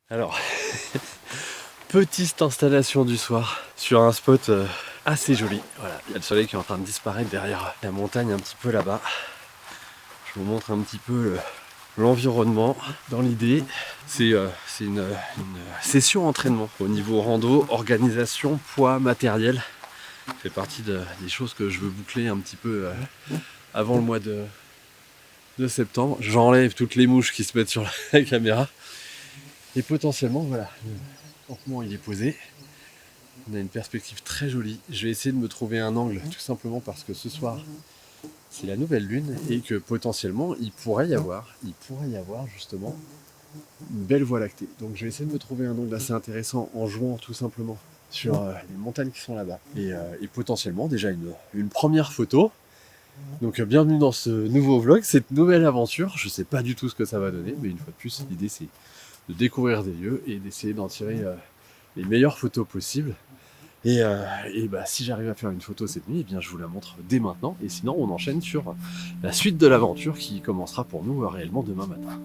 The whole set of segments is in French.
Alors, petite installation du soir sur un spot assez joli. Voilà, il y a le soleil qui est en train de disparaître derrière la montagne un petit peu là-bas. Je vous montre un petit peu l'environnement. Dans l'idée, c'est une session entraînement au niveau rando, organisation, poids, matériel. Ça fait partie des choses que je veux boucler un petit peu avant le mois de septembre. J'enlève toutes les mouches qui se mettent sur la caméra. Et potentiellement, voilà, le campement il est posé. On a une perspective très jolie. Je vais essayer de me trouver un angle, tout simplement parce que ce soir, c'est la nouvelle lune et que potentiellement, il pourrait y avoir justement une belle voie lactée. Donc je vais essayer de me trouver un angle assez intéressant en jouant tout simplement sur les montagnes qui sont là-bas. Et potentiellement déjà une première photo. Donc bienvenue dans ce nouveau vlog, cette nouvelle aventure. Je ne sais pas du tout ce que ça va donner, mais une fois de plus, l'idée c'est de découvrir des lieux et d'essayer d'en tirer les meilleures photos possibles. Et bah, si j'arrive à faire une photo cette nuit, eh bien, je vous la montre dès maintenant. Et sinon, on enchaîne sur la suite de l'aventure qui commencera pour nous réellement demain matin.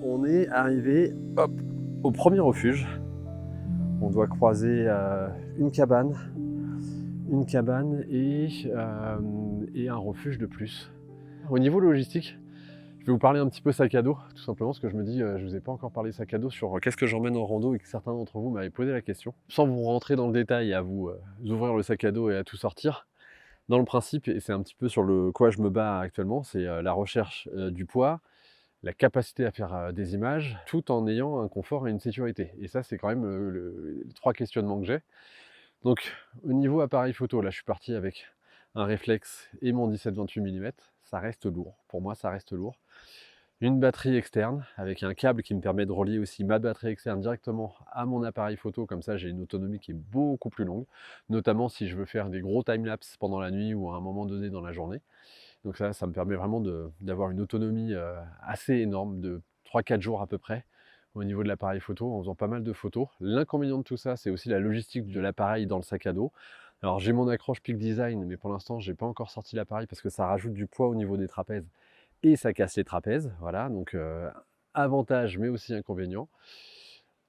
On est arrivé au premier refuge. On doit croiser une cabane et un refuge de plus. Au niveau logistique, je vais vous parler un petit peu sac à dos, tout simplement parce que je me dis, je vous ai pas encore parlé sac à dos sur qu'est-ce que j'emmène en rando et que certains d'entre vous m'avaient posé la question. Sans vous rentrer dans le détail et à vous ouvrir le sac à dos et à tout sortir, dans le principe, et c'est un petit peu sur le quoi je me bats actuellement, c'est la recherche du poids, la capacité à faire des images, tout en ayant un confort et une sécurité. Et ça, c'est quand même les trois questionnements que j'ai. Donc, au niveau appareil photo, là, je suis parti avec un réflexe et mon 17-28 mm. Ça reste lourd. Pour moi, ça reste lourd. Une batterie externe avec un câble qui me permet de relier aussi ma batterie externe directement à mon appareil photo. Comme ça, j'ai une autonomie qui est beaucoup plus longue, notamment si je veux faire des gros time-lapse pendant la nuit ou à un moment donné dans la journée. Donc ça me permet vraiment d'avoir une autonomie assez énorme de 3-4 jours à peu près au niveau de l'appareil photo, en faisant pas mal de photos. L'inconvénient de tout ça, c'est aussi la logistique de l'appareil dans le sac à dos. Alors j'ai mon accroche Peak Design, mais pour l'instant, j'ai pas encore sorti l'appareil parce que ça rajoute du poids au niveau des trapèzes et ça casse les trapèzes. Voilà, donc avantage, mais aussi inconvénient.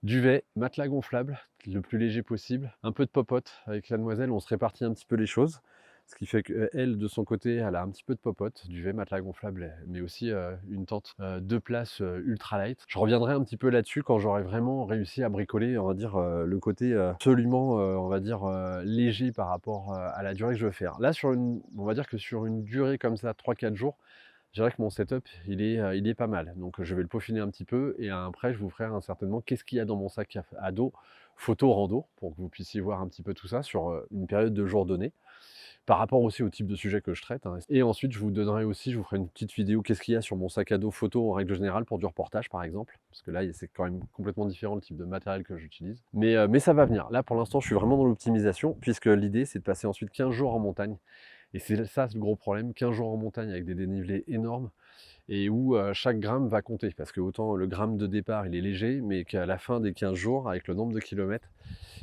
Duvet, matelas gonflable, le plus léger possible. Un peu de popote avec la demoiselle, on se répartit un petit peu les choses. Ce qui fait qu'elle, de son côté, elle a un petit peu de popote, duvet, matelas gonflable, mais aussi une tente 2 places ultra light. Je reviendrai un petit peu là-dessus quand j'aurai vraiment réussi à bricoler, on va dire, le côté absolument, on va dire, léger par rapport à la durée que je veux faire. Là, on va dire que sur une durée comme ça, 3-4 jours, je dirais que mon setup, il est pas mal. Donc je vais le peaufiner un petit peu et après je vous ferai certainement qu'est-ce qu'il y a dans mon sac à dos photo rando pour que vous puissiez voir un petit peu tout ça sur une période de jours donnée par rapport aussi au type de sujet que je traite, hein. Et ensuite je vous donnerai aussi, je vous ferai une petite vidéo qu'est-ce qu'il y a sur mon sac à dos photo en règle générale pour du reportage par exemple, parce que là c'est quand même complètement différent le type de matériel que j'utilise. Mais ça va venir. Là pour l'instant je suis vraiment dans l'optimisation puisque l'idée c'est de passer ensuite 15 jours en montagne. Et c'est ça le gros problème, 15 jours en montagne avec des dénivelés énormes et où chaque gramme va compter. Parce que autant le gramme de départ, il est léger, mais qu'à la fin des 15 jours, avec le nombre de kilomètres,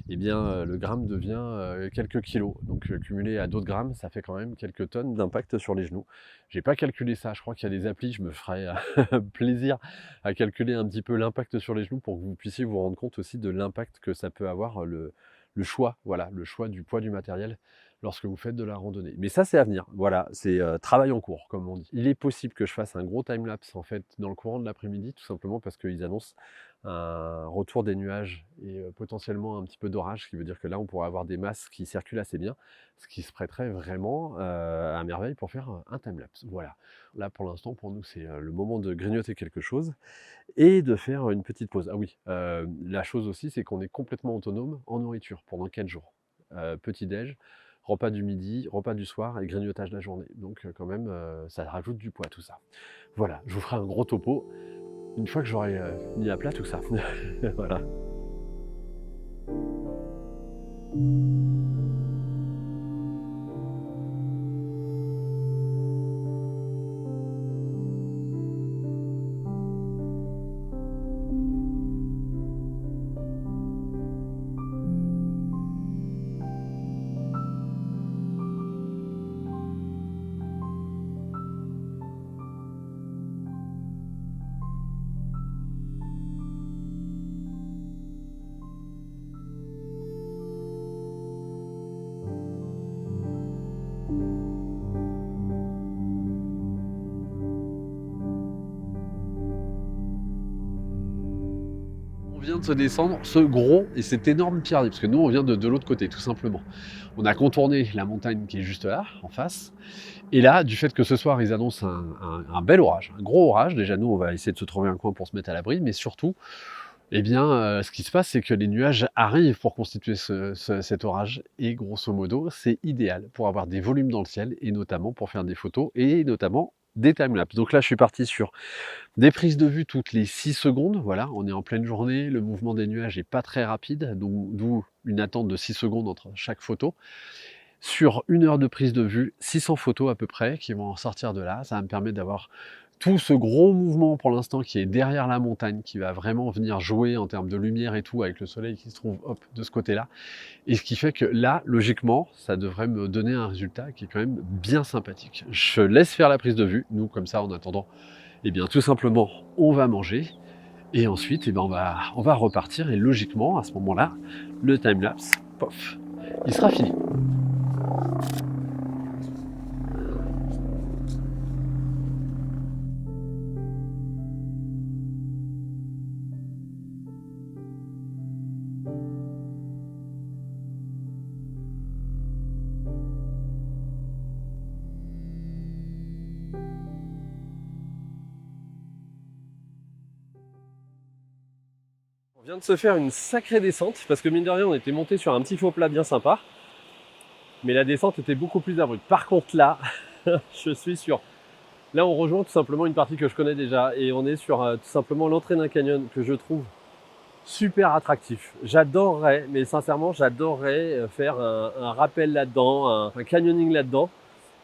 eh bien, le gramme devient quelques kilos. Donc cumulé à d'autres grammes, ça fait quand même quelques tonnes d'impact sur les genoux. J'ai pas calculé ça, je crois qu'il y a des applis, je me ferai plaisir à calculer un petit peu l'impact sur les genoux pour que vous puissiez vous rendre compte aussi de l'impact que ça peut avoir le choix, voilà, le choix du poids du matériel lorsque vous faites de la randonnée. Mais ça, c'est à venir. Voilà, c'est travail en cours, comme on dit. Il est possible que je fasse un gros time-lapse en fait dans le courant de l'après-midi, tout simplement parce qu'ils annoncent un retour des nuages et potentiellement un petit peu d'orage, ce qui veut dire que là, on pourrait avoir des masses qui circulent assez bien, ce qui se prêterait vraiment à merveille pour faire un time-lapse. Voilà. Là, pour l'instant, pour nous, c'est le moment de grignoter quelque chose et de faire une petite pause. Ah oui, la chose aussi, c'est qu'on est complètement autonome en nourriture pendant 4 jours. Petit-déj, repas du midi, repas du soir et grignotage de la journée. Donc quand même, ça rajoute du poids tout ça. Voilà, je vous ferai un gros topo une fois que j'aurai mis à plat tout ça. Voilà. On vient de se descendre ce gros et cet énorme pierre, parce que nous on vient de l'autre côté tout simplement. On a contourné la montagne qui est juste là, en face, et là, du fait que ce soir ils annoncent un bel orage, un gros orage, déjà nous on va essayer de se trouver un coin pour se mettre à l'abri, mais surtout, eh bien, ce qui se passe c'est que les nuages arrivent pour constituer cet orage, et grosso modo c'est idéal pour avoir des volumes dans le ciel, et notamment pour faire des photos, et notamment des timelapses. Donc là je suis parti sur des prises de vue toutes les 6 secondes, voilà, on est en pleine journée, le mouvement des nuages n'est pas très rapide, donc d'où une attente de 6 secondes entre chaque photo. Sur 1 heure de prise de vue, 600 photos à peu près qui vont en sortir de là. Ça va me permettre d'avoir tout ce gros mouvement pour l'instant qui est derrière la montagne, qui va vraiment venir jouer en termes de lumière et tout, avec le soleil qui se trouve hop, de ce côté-là. Et ce qui fait que là, logiquement, ça devrait me donner un résultat qui est quand même bien sympathique. Je laisse faire la prise de vue, nous comme ça en attendant, eh bien tout simplement, on va manger. Et ensuite, eh bien, on va repartir et logiquement, à ce moment-là, le time-lapse, pof, il sera fini. On vient de se faire une sacrée descente, parce que mine de rien, on était monté sur un petit faux plat bien sympa, mais la descente était beaucoup plus abrupte. Par contre là, je suis sur... Là on rejoint tout simplement une partie que je connais déjà, et on est sur tout simplement l'entrée d'un canyon que je trouve super attractif. J'adorerais, mais sincèrement j'adorerais faire un rappel là-dedans, un canyoning là-dedans.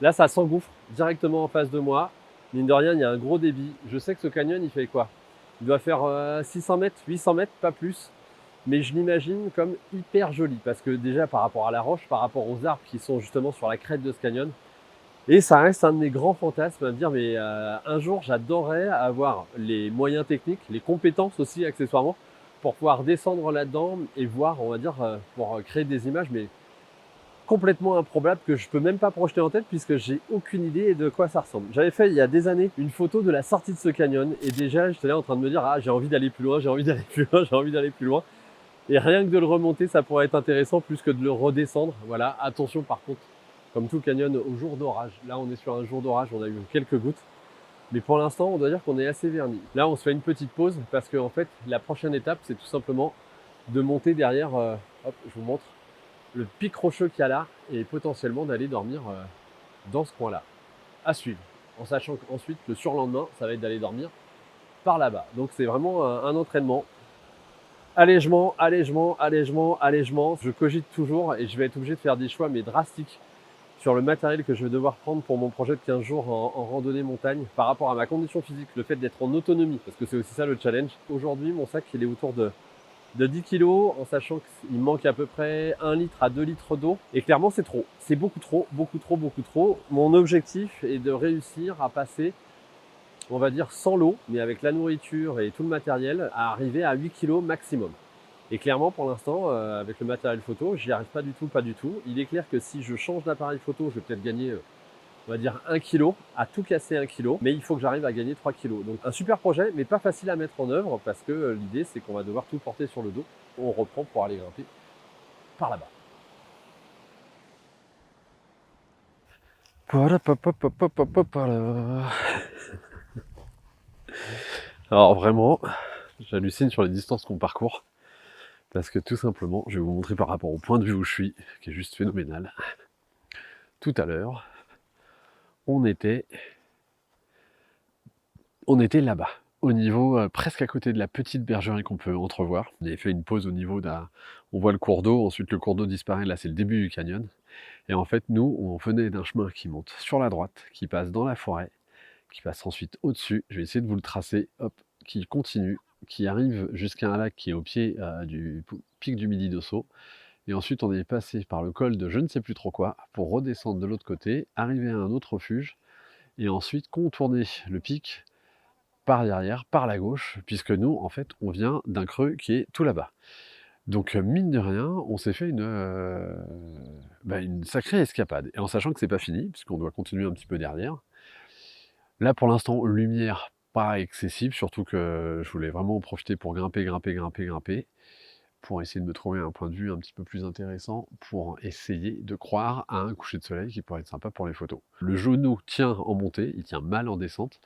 Là ça s'engouffre directement en face de moi. Mine de rien, il y a un gros débit. Je sais que ce canyon il fait quoi? Il doit faire 600 mètres, 800 mètres, pas plus. Mais je l'imagine comme hyper joli, parce que déjà par rapport à la roche, par rapport aux arbres qui sont justement sur la crête de ce canyon, et ça reste un de mes grands fantasmes à me dire, mais un jour j'adorerais avoir les moyens techniques, les compétences aussi accessoirement, pour pouvoir descendre là-dedans et voir, on va dire, pour créer des images, mais complètement improbable que je peux même pas projeter en tête puisque j'ai aucune idée de quoi ça ressemble. J'avais fait il y a des années une photo de la sortie de ce canyon et déjà j'étais là en train de me dire ah j'ai envie d'aller plus loin, j'ai envie d'aller plus loin, j'ai envie d'aller plus loin. Et rien que de le remonter ça pourrait être intéressant plus que de le redescendre. Voilà, attention par contre, comme tout canyon au jour d'orage. Là on est sur un jour d'orage, on a eu quelques gouttes. Mais pour l'instant on doit dire qu'on est assez vernis. Là on se fait une petite pause parce que en fait la prochaine étape c'est tout simplement de monter derrière, hop je vous montre, le pic rocheux qu'il y a là et potentiellement d'aller dormir dans ce coin-là. À suivre, en sachant qu'ensuite, le surlendemain, ça va être d'aller dormir par là-bas. Donc c'est vraiment un entraînement. Allègement, allègement, allègement, allègement. Je cogite toujours et je vais être obligé de faire des choix mais drastiques sur le matériel que je vais devoir prendre pour mon projet de 15 jours en randonnée montagne par rapport à ma condition physique, le fait d'être en autonomie, parce que c'est aussi ça le challenge. Aujourd'hui, mon sac, il est autour de 10 kg, en sachant qu'il manque à peu près 1 litre à 2 litres d'eau. Et clairement, c'est trop. C'est beaucoup trop, beaucoup trop, beaucoup trop. Mon objectif est de réussir à passer, on va dire, sans l'eau, mais avec la nourriture et tout le matériel, à arriver à 8 kg maximum. Et clairement, pour l'instant, avec le matériel photo, j'y arrive pas du tout, pas du tout. Il est clair que si je change d'appareil photo, je vais peut-être gagner, on va dire 1 kg, à tout casser 1 kg, mais il faut que j'arrive à gagner 3 kg. Donc un super projet, mais pas facile à mettre en œuvre, parce que l'idée, c'est qu'on va devoir tout porter sur le dos. On reprend pour aller grimper par là-bas. Alors vraiment, j'hallucine sur les distances qu'on parcourt. Parce que tout simplement, je vais vous montrer par rapport au point de vue où je suis, qui est juste phénoménal. Tout à l'heure, on était là-bas, au niveau presque à côté de la petite bergerie qu'on peut entrevoir. On avait fait une pause au niveau d'un... On voit le cours d'eau, ensuite le cours d'eau disparaît, là c'est le début du canyon. Et en fait, nous, on venait d'un chemin qui monte sur la droite, qui passe dans la forêt, qui passe ensuite au-dessus. Je vais essayer de vous le tracer, hop, qui continue, qui arrive jusqu'à un lac qui est au pied du pic du Midi d'Osso. Et ensuite, on est passé par le col de je ne sais plus trop quoi pour redescendre de l'autre côté, arriver à un autre refuge, et ensuite contourner le pic par derrière, par la gauche, puisque nous, en fait, on vient d'un creux qui est tout là-bas. Donc, mine de rien, on s'est fait une sacrée escapade. Et en sachant que c'est pas fini, puisqu'on doit continuer un petit peu derrière. Là, pour l'instant, lumière pas excessive, surtout que je voulais vraiment en profiter pour grimper, pour essayer de me trouver un point de vue un petit peu plus intéressant, pour essayer de croire à un coucher de soleil qui pourrait être sympa pour les photos. Le genou tient en montée, il tient mal en descente.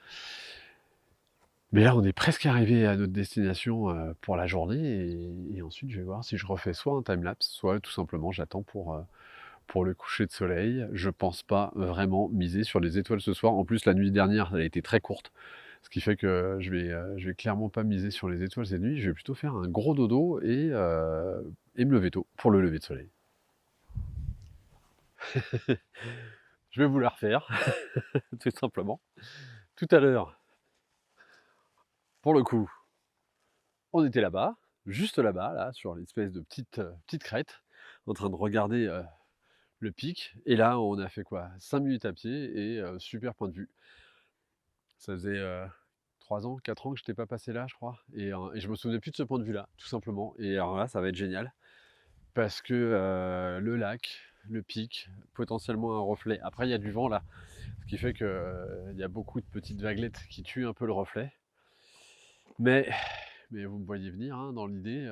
Mais là, on est presque arrivé à notre destination pour la journée, et ensuite, je vais voir si je refais soit un timelapse, soit tout simplement j'attends pour le coucher de soleil. Je pense pas vraiment miser sur les étoiles ce soir. En plus, la nuit dernière, elle a été très courte. Ce qui fait que je vais clairement pas miser sur les étoiles cette nuit. Je vais plutôt faire un gros dodo et me lever tôt pour le lever de soleil. Je vais vous la refaire, tout simplement. Tout à l'heure, pour le coup, on était là-bas, juste là-bas, là, sur l'espèce de petite crête, en train de regarder le pic. Et là, on a fait quoi? 5 minutes à pied et super point de vue. Ça faisait 3 ans, 4 ans que je n'étais pas passé là, je crois. Et je me souvenais plus de ce point de vue-là, tout simplement. Et alors là, ça va être génial. Parce que le lac, le pic, potentiellement un reflet. Après, il y a du vent là, ce qui fait qu'il y a beaucoup de petites vaguelettes qui tuent un peu le reflet. Mais vous me voyez venir hein, dans l'idée,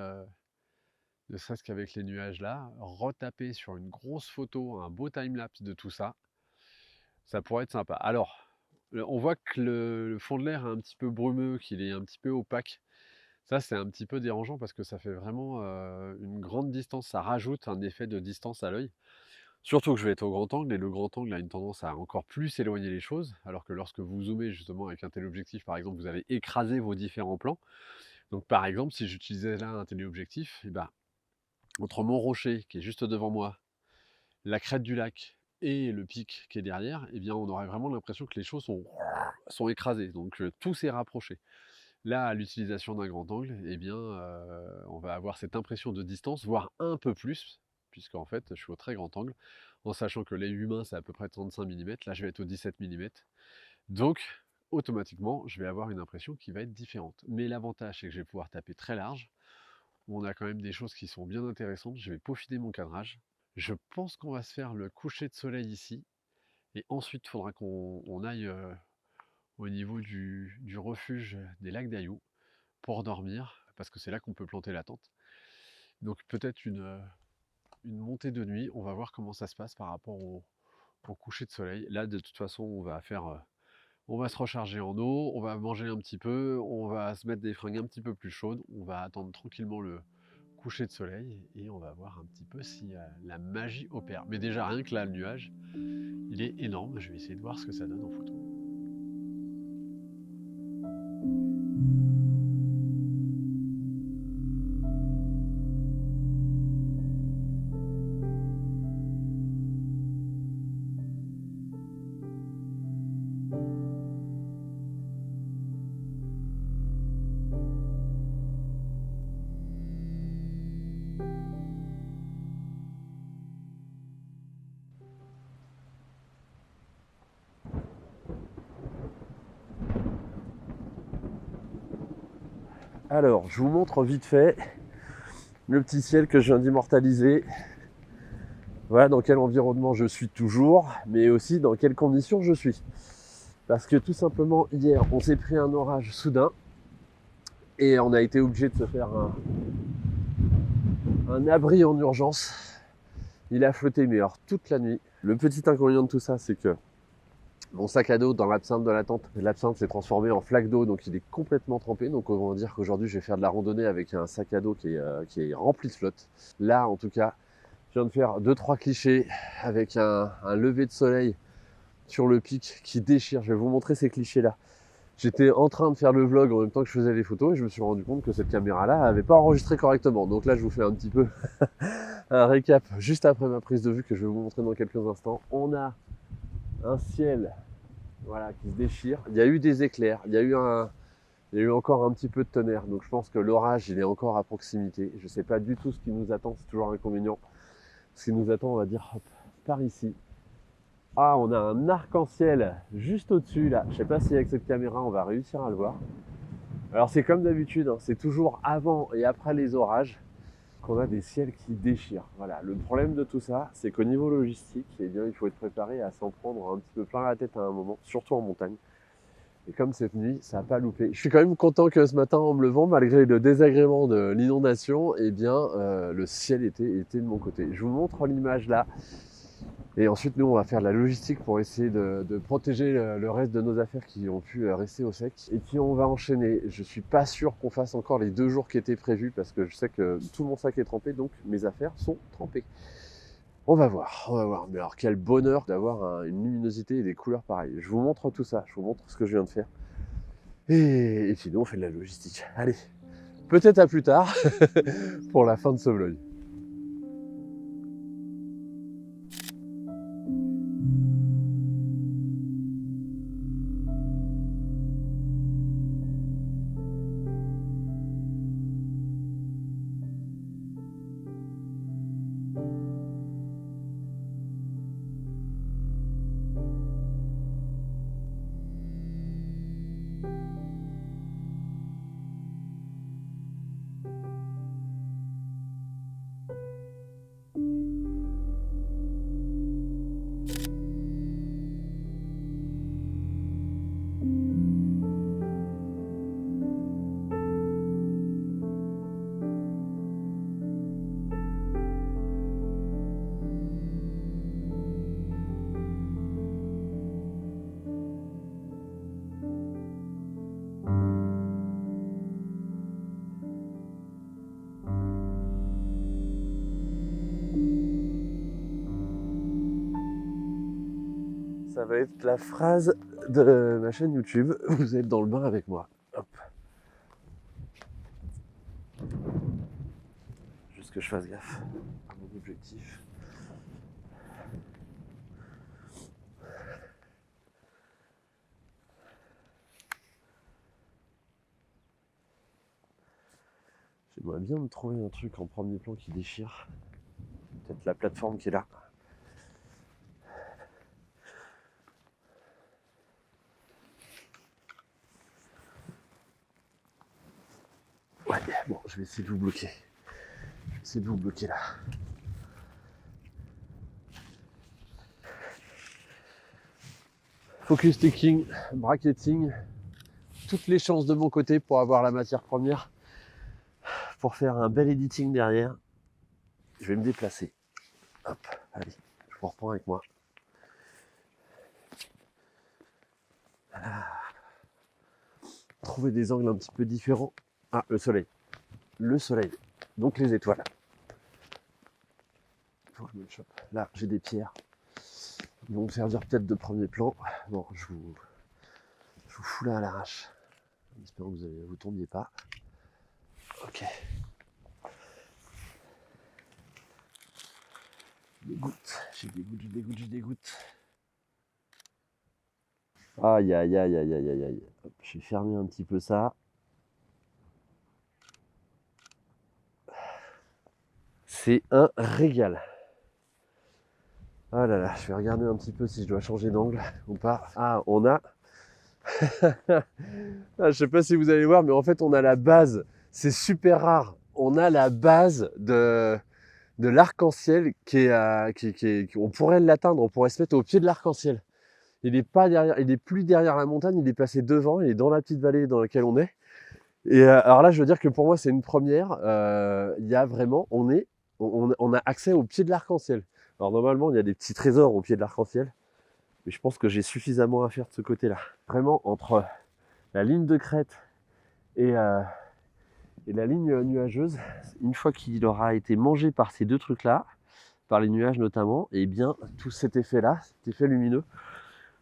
ne serait-ce qu'avec les nuages là, retaper sur une grosse photo, un beau timelapse de tout ça, ça pourrait être sympa. Alors, on voit que le fond de l'air est un petit peu brumeux, qu'il est un petit peu opaque. Ça, c'est un petit peu dérangeant parce que ça fait vraiment une grande distance. Ça rajoute un effet de distance à l'œil. Surtout que je vais être au grand angle et le grand angle a une tendance à encore plus éloigner les choses. Alors que lorsque vous zoomez justement avec un téléobjectif, par exemple, vous avez écrasé vos différents plans. Donc par exemple, si j'utilisais là un téléobjectif, eh ben, entre mon rocher qui est juste devant moi, la crête du lac et le pic qui est derrière, eh bien, on aurait vraiment l'impression que les choses sont écrasées. Donc tout s'est rapproché. Là, à l'utilisation d'un grand angle, eh bien, on va avoir cette impression de distance, voire un peu plus, puisqu'en fait, je suis au très grand angle, en sachant que l'œil humain, c'est à peu près 35 mm. Là, je vais être au 17 mm. Donc, automatiquement, je vais avoir une impression qui va être différente. Mais l'avantage, c'est que je vais pouvoir taper très large. On a quand même des choses qui sont bien intéressantes. Je vais peaufiner mon cadrage. Je pense qu'on va se faire le coucher de soleil ici. Et ensuite, il faudra qu'on aille au niveau du refuge des lacs d'Ayou pour dormir, parce que c'est là qu'on peut planter la tente. Donc peut-être une montée de nuit, on va voir comment ça se passe par rapport au coucher de soleil. Là, de toute façon, on va se recharger en eau, on va manger un petit peu, on va se mettre des fringues un petit peu plus chaudes, on va attendre tranquillement le coucher de soleil et on va voir un petit peu si la magie opère. Mais déjà, rien que là, le nuage, il est énorme. Je vais essayer de voir ce que ça donne en photo. Alors, je vous montre vite fait le petit ciel que je viens d'immortaliser. Voilà dans quel environnement je suis toujours, mais aussi dans quelles conditions je suis. Parce que tout simplement, hier, on s'est pris un orage soudain et on a été obligé de se faire un abri en urgence. Il a flotté, mais alors toute la nuit. Le petit inconvénient de tout ça, c'est que mon sac à dos dans l'absinthe de la tente, l'absinthe s'est transformé en flaque d'eau, donc il est complètement trempé. Donc on va dire qu'aujourd'hui, je vais faire de la randonnée avec un sac à dos qui est rempli de flotte. Là, en tout cas, je viens de faire 2-3 clichés avec un lever de soleil sur le pic qui déchire. Je vais vous montrer ces clichés-là. J'étais en train de faire le vlog en même temps que je faisais les photos et je me suis rendu compte que cette caméra-là n'avait pas enregistré correctement. Donc là, je vous fais un petit peu un récap juste après ma prise de vue que je vais vous montrer dans quelques instants. On a un ciel voilà, qui se déchire. Il y a eu des éclairs, il y a eu encore un petit peu de tonnerre. Donc je pense que l'orage, il est encore à proximité. Je ne sais pas du tout ce qui nous attend, c'est toujours un inconvénient. Ce qui nous attend, on va dire, hop, par ici. Ah, on a un arc-en-ciel juste au-dessus là. Je sais pas si avec cette caméra on va réussir à le voir. Alors c'est comme d'habitude, hein, c'est toujours avant et après les orages qu'on a des ciels qui déchirent. Voilà. Le problème de tout ça, c'est qu'au niveau logistique, eh bien, il faut être préparé à s'en prendre un petit peu plein la tête à un moment, surtout en montagne. Et comme cette nuit, ça n'a pas loupé. Je suis quand même content que ce matin, en me levant, malgré le désagrément de l'inondation, eh bien, le ciel était de mon côté. Je vous montre l'image là. Et ensuite, nous, on va faire de la logistique pour essayer de protéger le reste de nos affaires qui ont pu rester au sec. Et puis, on va enchaîner. Je suis pas sûr qu'on fasse encore les 2 jours qui étaient prévus parce que je sais que tout mon sac est trempé, donc mes affaires sont trempées. On va voir, on va voir. Mais alors, quel bonheur d'avoir une luminosité et des couleurs pareilles. Je vous montre tout ça, je vous montre ce que je viens de faire. Et puis, nous, on fait de la logistique. Allez, peut-être à plus tard pour la fin de ce vlog. Ça va être la phrase de ma chaîne YouTube. Vous êtes dans le bain avec moi. Hop. Juste que je fasse gaffe à mon objectif. J'aimerais bien me trouver un truc en premier plan qui déchire. Peut-être la plateforme qui est là. Ouais, bon, je vais essayer de vous bloquer. Je vais essayer de vous bloquer là. Focus taking, bracketing, toutes les chances de mon côté pour avoir la matière première, pour faire un bel editing derrière. Je vais me déplacer. Hop, allez, je vous reprends avec moi. Voilà. Trouver des angles un petit peu différents. Ah, le soleil. Le soleil. Donc les étoiles. Il faut que je me le chope. Là, j'ai des pierres. Ils vont me servir peut-être de premier plan. Bon, je vous fous là à l'arrache. En espérant que vous tombiez pas. Ok. Des gouttes. J'ai des gouttes. Aïe, aïe, aïe, aïe, aïe, aïe, aïe. Hop, je vais fermer un petit peu ça. C'est un régal. Ah là là, je vais regarder un petit peu si je dois changer d'angle ou pas. Ah, on a... ah, je sais pas si vous allez voir, mais en fait, on a la base c'est super rare. On a la base de l'arc-en-ciel on pourrait l'atteindre, on pourrait se mettre au pied de l'arc-en-ciel. Il est pas derrière, il est plus derrière la montagne, il est passé devant, il est dans la petite vallée dans laquelle on est. Et alors là, je veux dire que pour moi, c'est une première. Il y a vraiment, on a accès au pied de l'arc-en-ciel. Alors normalement, il y a des petits trésors au pied de l'arc-en-ciel, mais je pense que j'ai suffisamment à faire de ce côté-là. Vraiment, entre la ligne de crête et la ligne nuageuse, une fois qu'il aura été mangé par ces deux trucs-là, par les nuages notamment, et bien tout cet effet-là, cet effet lumineux,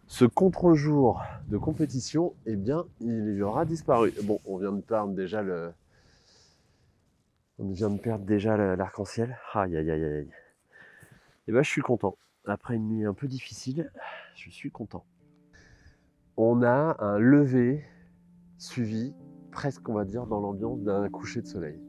ce contre-jour de compétition, eh bien, il y aura disparu. Bon, on vient de perdre déjà l'arc-en-ciel. Aïe, aïe, aïe, aïe. Et ben, je suis content. Après une nuit un peu difficile, je suis content. On a un lever suivi, presque, on va dire, dans l'ambiance d'un coucher de soleil.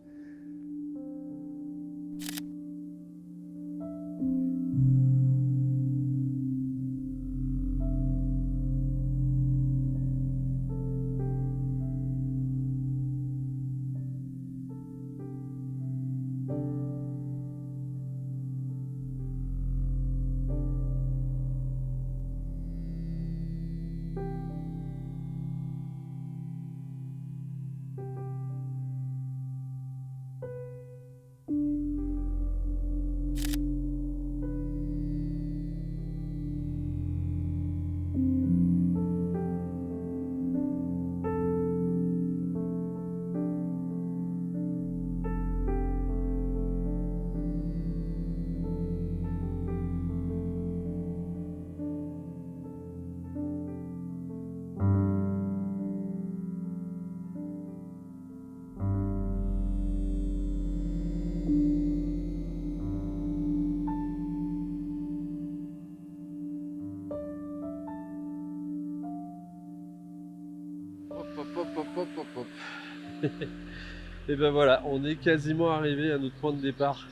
Et ben voilà, on est quasiment arrivé à notre point de départ.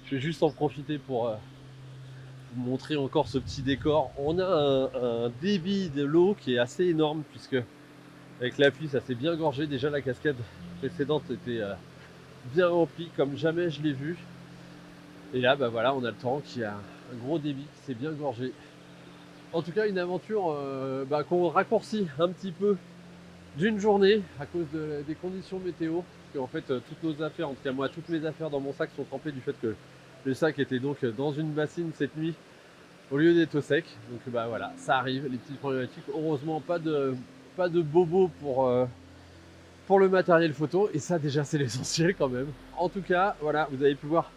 Je vais juste en profiter pour vous montrer encore ce petit décor. On a un débit de l'eau qui est assez énorme, puisque avec la pluie ça s'est bien gorgé. Déjà la cascade précédente était bien remplie comme jamais je l'ai vu. Et là bah voilà, on a le torrent qui a un gros débit qui s'est bien gorgé. En tout cas une aventure qu'on raccourcit un petit peu d'une journée à cause des conditions météo. Parce qu'en fait toutes nos affaires, en tout cas moi toutes mes affaires dans mon sac sont trempées du fait que le sac était donc dans une bassine cette nuit au lieu d'être au sec. Donc bah voilà, ça arrive, les petites problématiques. Heureusement pas de bobos pour le matériel photo, et ça déjà c'est l'essentiel quand même. En tout cas voilà, vous avez pu voir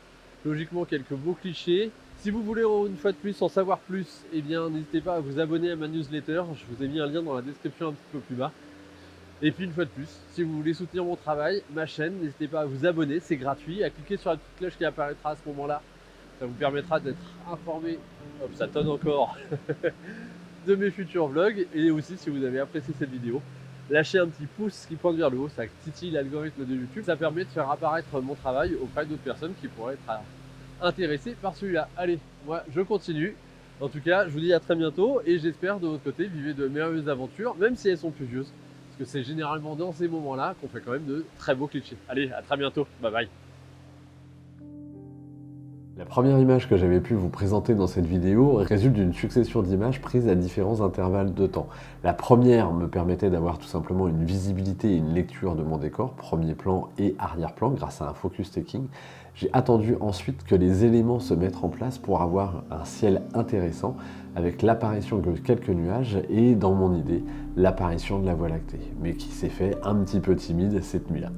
logiquement quelques beaux clichés. Si vous voulez une fois de plus en savoir plus, eh bien n'hésitez pas à vous abonner à ma newsletter. Je vous ai mis un lien dans la description un petit peu plus bas. Et puis une fois de plus, si vous voulez soutenir mon travail, ma chaîne, n'hésitez pas à vous abonner, c'est gratuit, à cliquer sur la petite cloche qui apparaîtra à ce moment-là. Ça vous permettra d'être informé, hop, ça tonne encore, de mes futurs vlogs. Et aussi, si vous avez apprécié cette vidéo, lâchez un petit pouce qui pointe vers le haut, ça titille l'algorithme de YouTube. Ça permet de faire apparaître mon travail auprès d'autres personnes qui pourraient être intéressées par celui-là. Allez, moi je continue. En tout cas, je vous dis à très bientôt, et j'espère de votre côté, vivez de merveilleuses aventures, même si elles sont pluvieuses. Parce que c'est généralement dans ces moments-là qu'on fait quand même de très beaux clichés. Allez, à très bientôt, bye bye. La première image que j'avais pu vous présenter dans cette vidéo résulte d'une succession d'images prises à différents intervalles de temps. La première me permettait d'avoir tout simplement une visibilité et une lecture de mon décor, premier plan et arrière-plan, grâce à un focus taking. J'ai attendu ensuite que les éléments se mettent en place pour avoir un ciel intéressant, avec l'apparition de quelques nuages et, dans mon idée, l'apparition de la Voie lactée, mais qui s'est fait un petit peu timide cette nuit-là.